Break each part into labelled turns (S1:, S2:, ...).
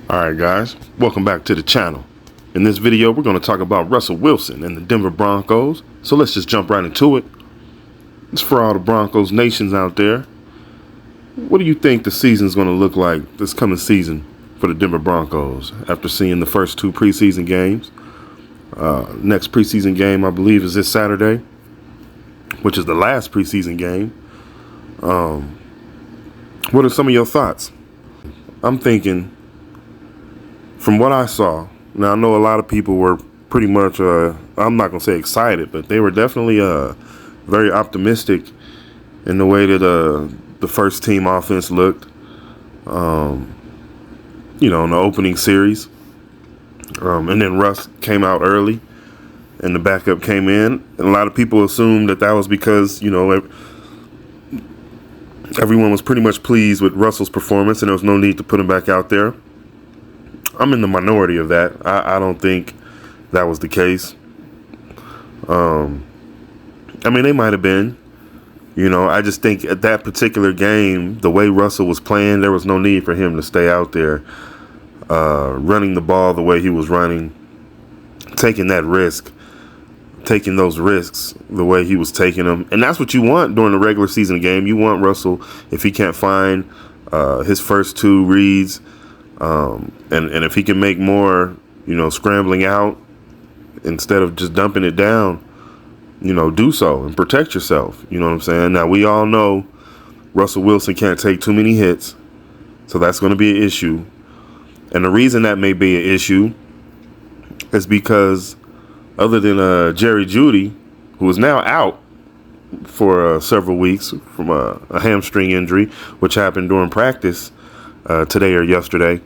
S1: Alright guys, welcome back to the channel. In this video we're going to talk about Russell Wilson and the Denver Broncos. So let's just jump right into it. It's for all the Broncos nations out there. What do you think the season's going to look like this coming season for the Denver Broncos after seeing the first two preseason games? Next preseason game I believe is this Saturday, which is the last preseason game. What are some of your thoughts? I'm thinking, from what I saw, now I know a lot of people were pretty much, I'm not going to say excited, but they were definitely very optimistic in the way that the first team offense looked, in the opening series. And then Russ came out early and the backup came in. And a lot of people assumed that was because, everyone was pretty much pleased with Russell's performance and there was no need to put him back out there. I'm in the minority of that. I don't think that was the case. They might have been. I just think at that particular game, the way Russell was playing, there was no need for him to stay out there running the ball the way he was running, taking those risks the way he was taking them. And that's what you want during the regular season game. You want Russell, if he can't find his first two reads, and if he can make more, scrambling out instead of just dumping it down, do so and protect yourself. You know what I'm saying? Now, we all know Russell Wilson can't take too many hits, so that's going to be an issue. And the reason that may be an issue is because other than Jerry Jeudy, who is now out for several weeks from a hamstring injury, which happened during practice today or yesterday,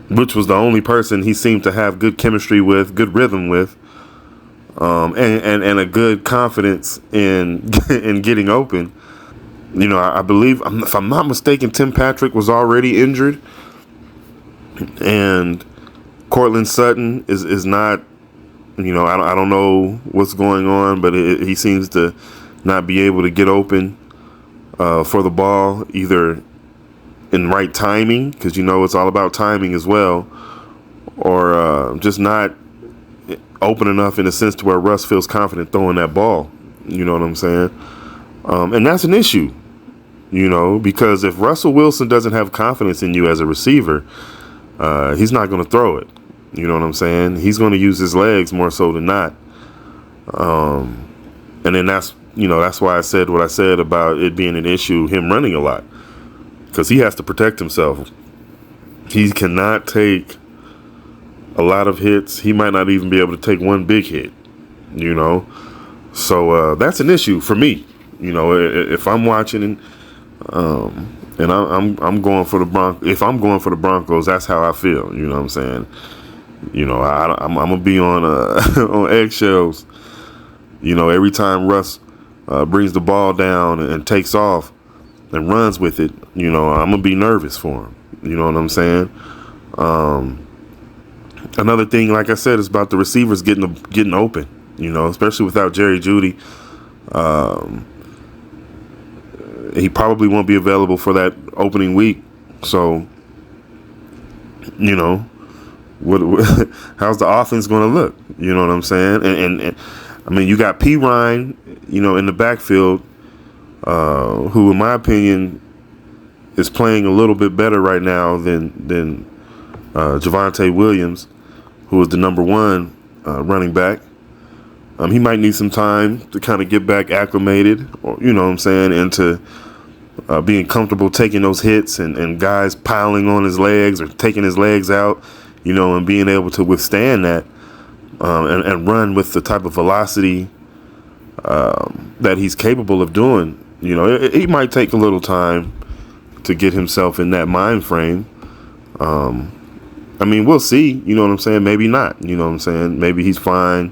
S1: which was the only person he seemed to have good chemistry with, good rhythm with, and a good confidence in in getting open. I believe, if I'm not mistaken, Tim Patrick was already injured, and Cortland Sutton is not. I don't know what's going on, but he seems to not be able to get open for the ball, either in right timing, because it's all about timing as well, or just not open enough in a sense to where Russ feels confident throwing that ball. You know what I'm saying? And that's an issue, because if Russell Wilson doesn't have confidence in you as a receiver, he's not going to throw it. You know what I'm saying? He's going to use his legs more so than not. And then that's why I said what I said about it being an issue, him running a lot, because he has to protect himself. He cannot take a lot of hits. He might not even be able to take one big hit, So that's an issue for me. If I'm watching and I'm going for the Broncos. If I'm going for the Broncos, that's how I feel. You know what I'm saying? I'm gonna be on on eggshells. Every time Russ brings the ball down and takes off and runs with it, I'm gonna be nervous for him. You know what I'm saying? Another thing, like I said, is about the receivers getting open. Especially without Jerry Jeudy. He probably won't be available for that opening week. So, how's the offense going to look? You know what I'm saying? And you got P. Ryan, in the backfield, who, in my opinion, is playing a little bit better right now than Javonte Williams, who is the number one running back. He might need some time to kind of get back acclimated, or into being comfortable taking those hits and guys piling on his legs or taking his legs out, and being able to withstand that and run with the type of velocity that he's capable of doing. He might take a little time to get himself in that mind frame. We'll see. You know what I'm saying? Maybe not. You know what I'm saying? Maybe he's fine.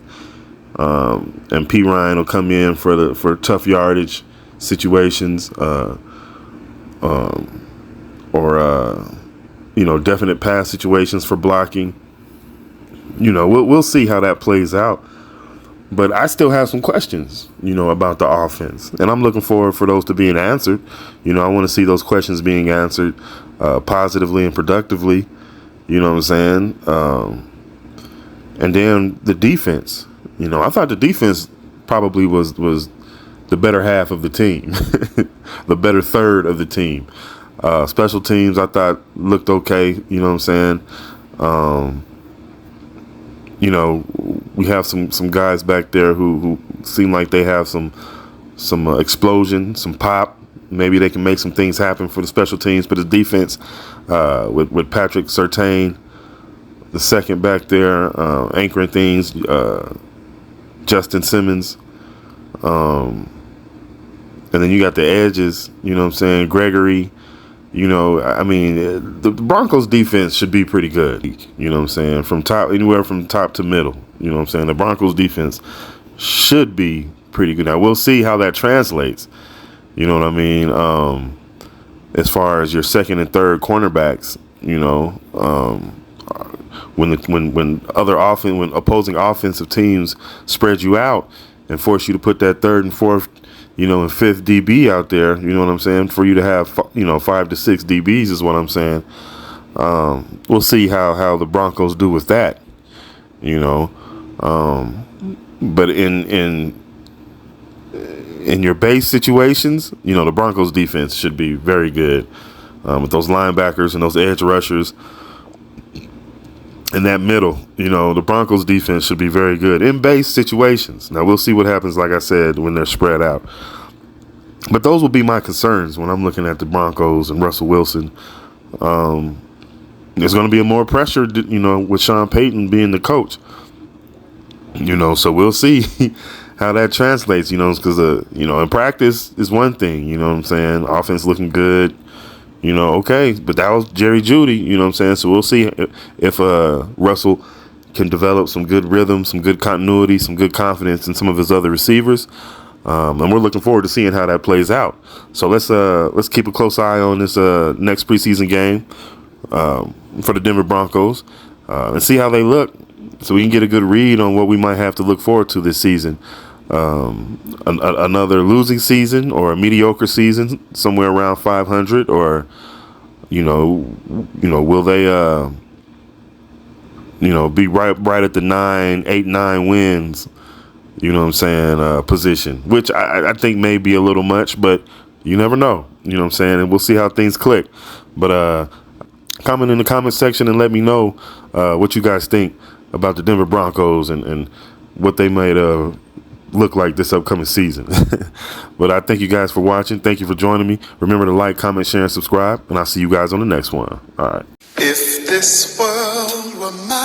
S1: And P. Ryan will come in for tough yardage situations, or definite pass situations for blocking. We'll see how that plays out. But I still have some questions, about the offense, and I'm looking forward for those to being answered. I want to see those questions being answered positively and productively. You know what I'm saying? And then the defense. I thought the defense probably was the better half of the team, the better third of the team. Special teams, I thought, looked okay. You know what I'm saying? We have some guys back there who seem like they have some explosion, some pop. Maybe they can make some things happen for the special teams. But the defense, with Patrick Surtain, the second back there, anchoring things, Justin Simmons, and then you got the edges. You know what I'm saying? Gregory. The Broncos defense should be pretty good. You know what I'm saying? Anywhere from top to middle. You know what I'm saying? The Broncos defense should be pretty good. Now, we'll see how that translates. You know what I mean? As far as your second and third cornerbacks, when opposing offensive teams spread you out and force you to put that third and fourth, and fifth DB out there, you know what I'm saying, for you to have, 5 to 6 DBs is what I'm saying. We'll see how the Broncos do with that, but in your base situations, the Broncos defense should be very good, with those linebackers and those edge rushers in that middle. The Broncos defense should be very good in base situations. Now, we'll see what happens, like I said, when they're spread out. But those will be my concerns when I'm looking at the Broncos and Russell Wilson. There's going to be a more pressure, with Sean Payton being the coach. So we'll see how that translates, because, in practice is one thing, you know what I'm saying? Offense looking good. Okay, but that was Jerry Jeudy, you know what I'm saying? So we'll see if Russell can develop some good rhythm, some good continuity, some good confidence in some of his other receivers. And we're looking forward to seeing how that plays out. So let's keep a close eye on this next preseason game for the Denver Broncos and see how they look, so we can get a good read on what we might have to look forward to this season. Another losing season or a mediocre season, somewhere around 500, or will they be right at the 8-9 wins, position, which I think may be a little much, but you never know, you know what I'm saying, and we'll see how things click. But comment in the comment section and let me know what you guys think about the Denver Broncos and what they might look like this upcoming season. But I thank you guys for watching. Thank you for joining me. Remember to like, comment, share, and subscribe, and I'll see you guys on the next one. All right. If this world were mine,